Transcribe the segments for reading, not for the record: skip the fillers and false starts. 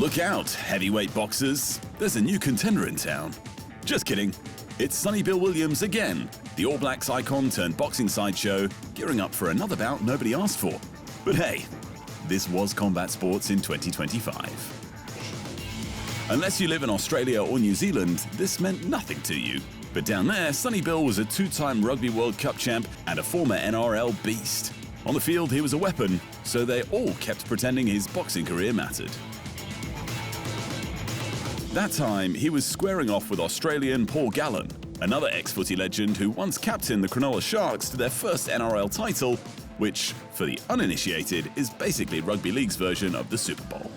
Look out, heavyweight boxers. There's a new contender in town. Just kidding. It's Sonny Bill Williams again, the All Blacks icon turned boxing sideshow, gearing up for another bout nobody asked for. But hey, this was combat sports in 2025. Unless you live in Australia or New Zealand, this meant nothing to you. But down there, Sonny Bill was a two-time Rugby World Cup champ and a former NRL beast. On the field, he was a weapon, so they all kept pretending his boxing career mattered. That time, he was squaring off with Australian Paul Gallen, another ex-footy legend who once captained the Cronulla Sharks to their first NRL title, which, for the uninitiated, is basically Rugby League's version of the Super Bowl.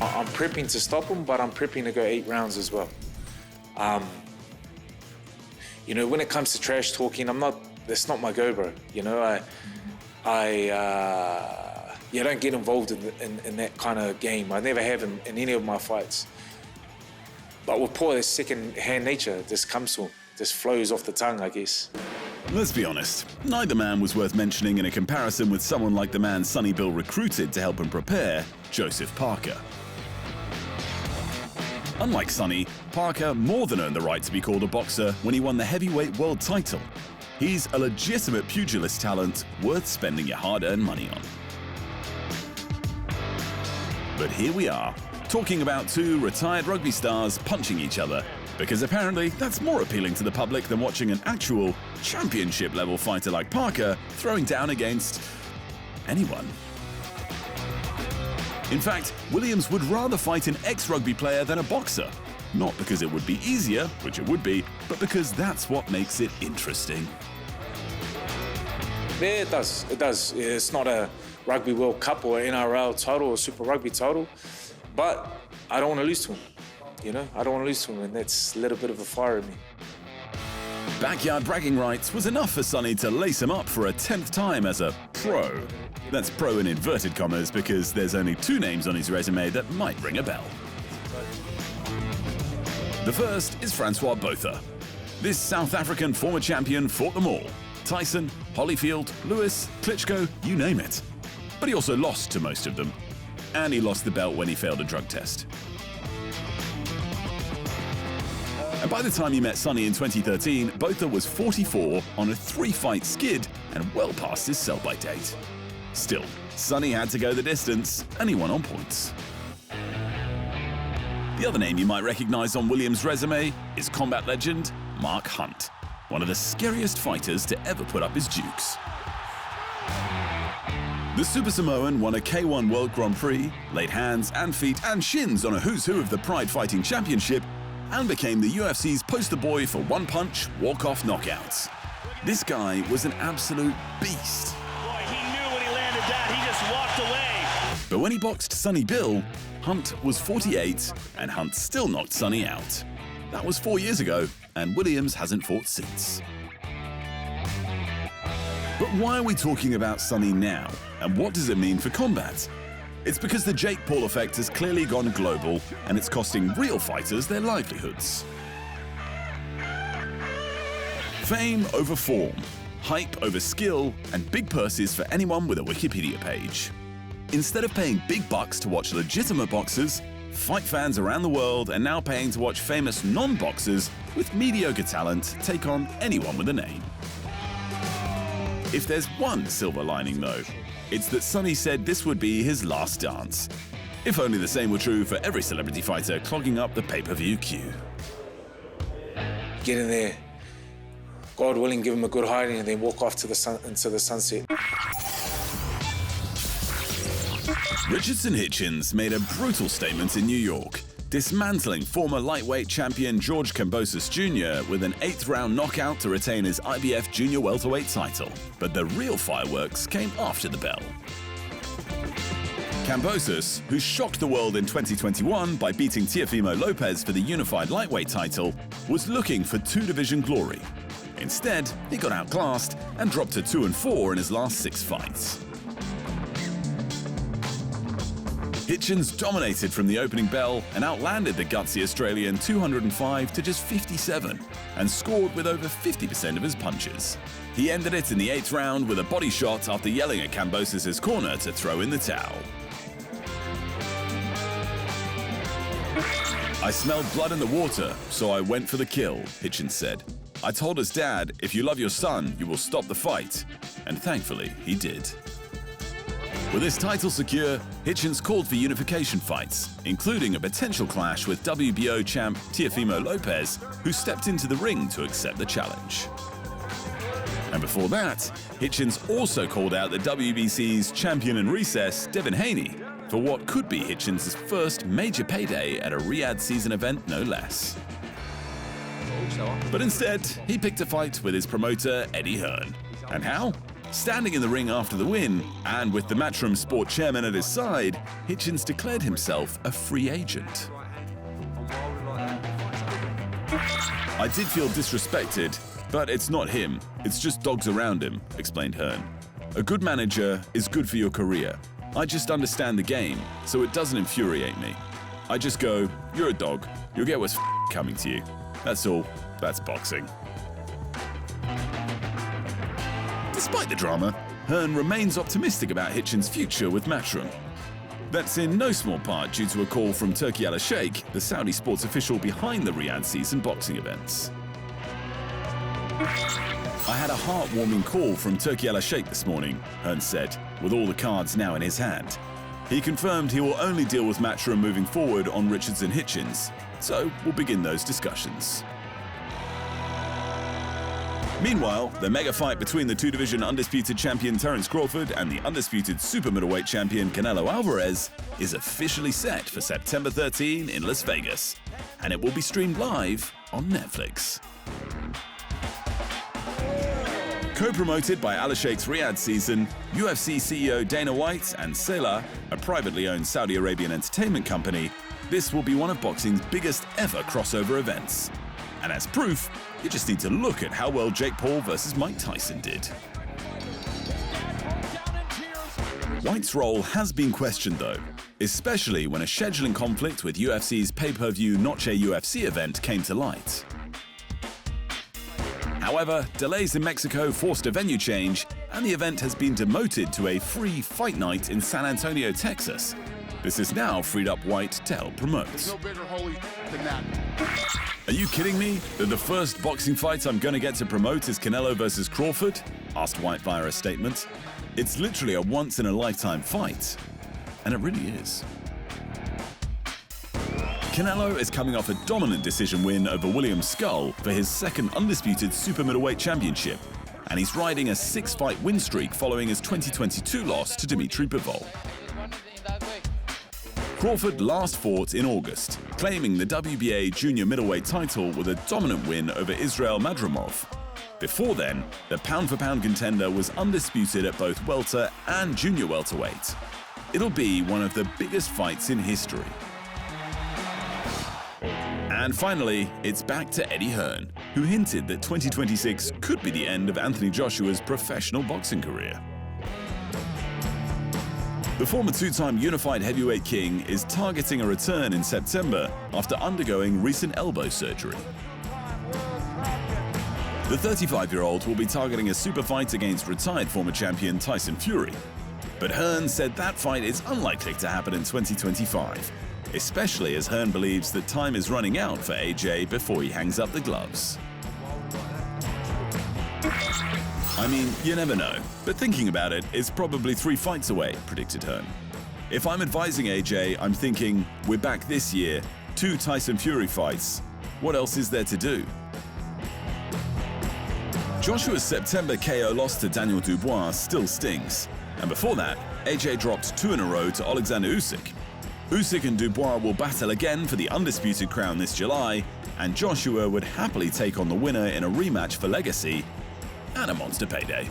I'm prepping to stop him, but I'm prepping to go 8 rounds as well. When it comes to trash talking, that's not my go, bro. I don't get involved in that kind of game. I never have in any of my fights. But with Paul, there's second-hand nature. This comes to him. This flows off the tongue, I guess. Let's be honest, neither man was worth mentioning in a comparison with someone like the man Sonny Bill recruited to help him prepare, Joseph Parker. Unlike Sonny, Parker more than earned the right to be called a boxer when he won the heavyweight world title. He's a legitimate pugilist talent worth spending your hard-earned money on. But here we are, talking about two retired rugby stars punching each other, because apparently that's more appealing to the public than watching an actual championship-level fighter like Parker throwing down against anyone. In fact, Williams would rather fight an ex-rugby player than a boxer. Not because it would be easier, which it would be, but because that's what makes it interesting. Yeah, it does. It does. It's not a Rugby World Cup or NRL title or Super Rugby title, but I don't want to lose to him. I don't want to lose to him, and that's a little bit of a fire in me. Backyard bragging rights was enough for Sonny to lace him up for a 10th time as a pro. That's pro in inverted commas because there's only 2 names on his resume that might ring a bell. The first is Francois Botha. This South African former champion fought them all. Tyson, Holyfield, Lewis, Klitschko, you name it. But he also lost to most of them. And he lost the belt when he failed a drug test. And by the time he met Sonny in 2013, Botha was 44 on a 3-fight skid and well past his sell-by date. Still, Sonny had to go the distance, and he won on points. The other name you might recognize on Williams' resume is combat legend Mark Hunt, one of the scariest fighters to ever put up his dukes. The Super Samoan won a K1 World Grand Prix, laid hands and feet and shins on a who's who of the Pride Fighting Championship, and became the UFC's poster boy for one-punch, walk-off knockouts. This guy was an absolute beast. Boy, he knew when he landed that, he just walked away. But when he boxed Sonny Bill, Hunt was 48, and Hunt still knocked Sonny out. That was 4 years ago, and Williams hasn't fought since. But why are we talking about Sonny now, and what does it mean for combat? It's because the Jake Paul effect has clearly gone global, and it's costing real fighters their livelihoods. Fame over form, hype over skill, and big purses for anyone with a Wikipedia page. Instead of paying big bucks to watch legitimate boxers, fight fans around the world are now paying to watch famous non-boxers with mediocre talent take on anyone with a name. If there's one silver lining though, it's that Sonny said this would be his last dance. If only the same were true for every celebrity fighter clogging up the pay-per-view queue. Get in there, God willing, give him a good hiding, and then walk off into the sunset. Richardson Hitchins made a brutal statement in New York, dismantling former lightweight champion George Kambosos Jr. with an 8th-round knockout to retain his IBF junior welterweight title. But the real fireworks came after the bell. Kambosos, who shocked the world in 2021 by beating Teofimo Lopez for the unified lightweight title, was looking for 2-division glory. Instead, he got outclassed and dropped to 2-4 in his last 6 fights. Hitchins dominated from the opening bell and outlanded the gutsy Australian 205 to just 57 and scored with over 50% of his punches. He ended it in the 8th round with a body shot after yelling at Kambosos' corner to throw in the towel. "I smelled blood in the water, so I went for the kill," Hitchins said. "I told his dad, if you love your son, you will stop the fight." And thankfully, he did. With his title secure, Hitchins called for unification fights, including a potential clash with WBO champ Teofimo Lopez, who stepped into the ring to accept the challenge. And before that, Hitchins also called out the WBC's champion in recess, Devin Haney, for what could be Hitchins' first major payday at a Riyadh season event, no less. But instead, he picked a fight with his promoter, Eddie Hearn. And how? Standing in the ring after the win, and with the Matchroom Sport chairman at his side, Hitchins declared himself a free agent. "I did feel disrespected, but it's not him. It's just dogs around him," explained Hearn. "A good manager is good for your career. I just understand the game, so it doesn't infuriate me. I just go, you're a dog, you'll get what's coming to you. That's all. That's boxing." Despite the drama, Hearn remains optimistic about Hitchins' future with Matchroom. That's in no small part due to a call from Turki Al-Sheikh, the Saudi sports official behind the Riyadh season boxing events. "I had a heartwarming call from Turki Al-Sheikh this morning," Hearn said, with all the cards now in his hand. He confirmed he will only deal with Matchroom moving forward on Richardson Hitchins, so we'll begin those discussions. Meanwhile, the mega fight between the two-division undisputed champion Terence Crawford and the undisputed super middleweight champion Canelo Alvarez is officially set for September 13 in Las Vegas, and it will be streamed live on Netflix. Co-promoted by Al-Sheikh's Riyadh season, UFC CEO Dana White and Sela, a privately owned Saudi Arabian entertainment company, this will be one of boxing's biggest ever crossover events. And as proof, you just need to look at how well Jake Paul versus Mike Tyson did. White's role has been questioned though, especially when a scheduling conflict with UFC's pay-per-view Noche UFC event came to light. However, delays in Mexico forced a venue change, and the event has been demoted to a free fight night in San Antonio, Texas. This has now freed up White to help promote. No bigger holy than that. "Are you kidding me that the first boxing fight I'm going to get to promote is Canelo versus Crawford?" asked White via a statement. "It's literally a once-in-a-lifetime fight." And it really is. Canelo is coming off a dominant decision win over William Skull for his second undisputed super middleweight championship, and he's riding a 6-fight win streak following his 2022 loss to Dimitri Bivol. Crawford last fought in August, claiming the WBA junior middleweight title with a dominant win over Israel Madrimov. Before then, the pound-for-pound contender was undisputed at both welter and junior welterweight. It'll be one of the biggest fights in history. And finally, it's back to Eddie Hearn, who hinted that 2026 could be the end of Anthony Joshua's professional boxing career. The former two-time unified heavyweight king is targeting a return in September after undergoing recent elbow surgery. The 35-year-old will be targeting a super fight against retired former champion Tyson Fury. But Hearn said that fight is unlikely to happen in 2025, especially as Hearn believes that time is running out for AJ before he hangs up the gloves. I mean, you never know, but thinking about it, it's probably 3 fights away, predicted Hearn. If I'm advising AJ, I'm thinking, we're back this year, 2 Tyson Fury fights. What else is there to do? Joshua's September KO loss to Daniel Dubois still stings, and before that, AJ dropped 2 in a row to Alexander Usyk. Usyk and Dubois will battle again for the undisputed crown this July, and Joshua would happily take on the winner in a rematch for legacy and a monster payday.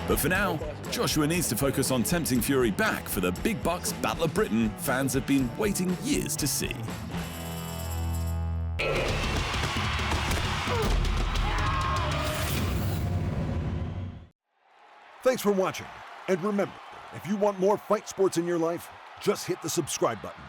But for now, Joshua needs to focus on tempting Fury back for the big bucks Battle of Britain fans have been waiting years to see. Thanks for watching, and remember, if you want more fight sports in your life, just hit the subscribe button.